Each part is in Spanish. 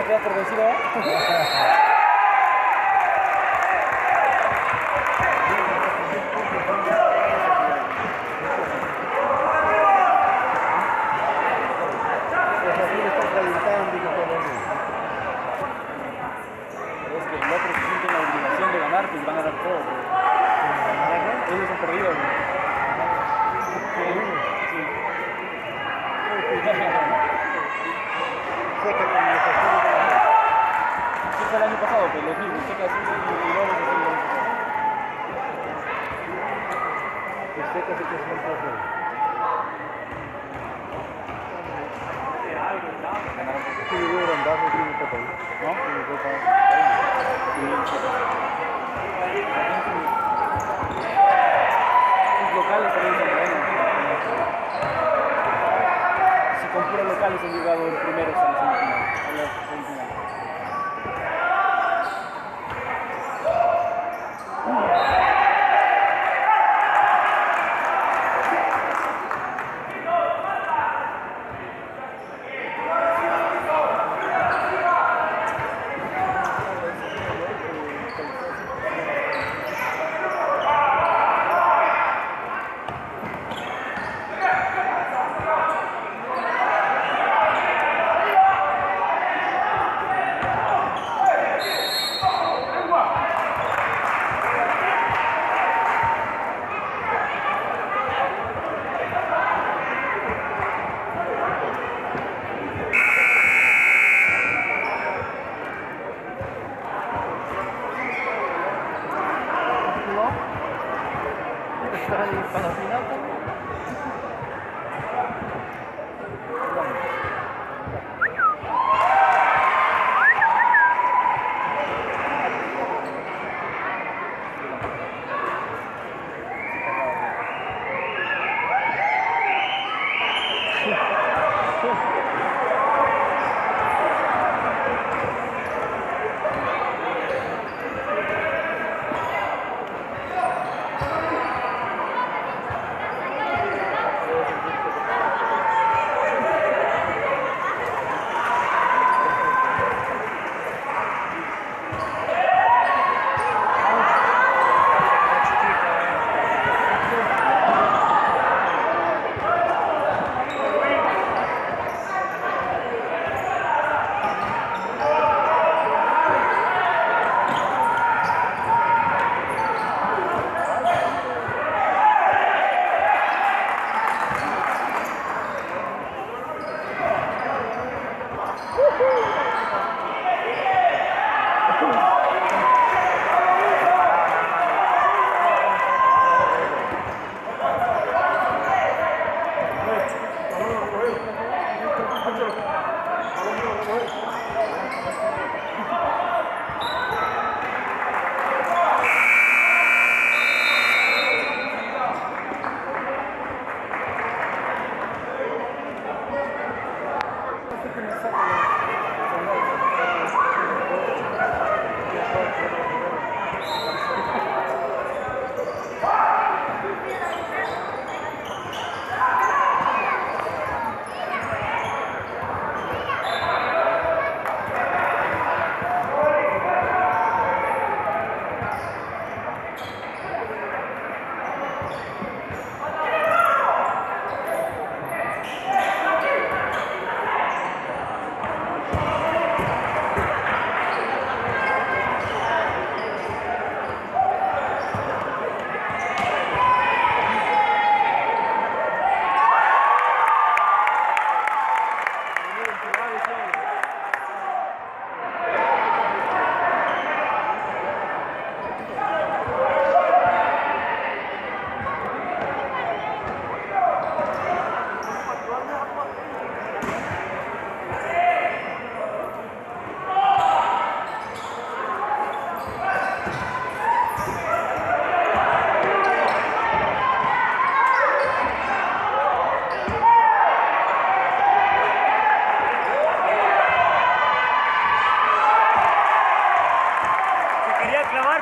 te das por vencido, ¿eh? Es que el otro se siente la obligación de ganar, pues van a dar todo. Ellos han perdido. Sí, fue el año pasado, pues los mismos, Seca así y Lobos así. Los locales también son buenos. Si con puros locales han llegado los primeros a la semifinal. A la semifinal. Para la final también.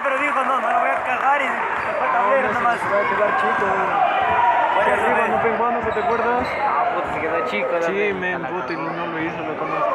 Pero dijo, no lo voy a cagar y se fue a tablero nomás. Se va a quedar chico. Arriba no pegó, ¿no te acuerdas? Ah, puta, se quedó chico. Sí, me puta y no lo hizo, lo tomaste.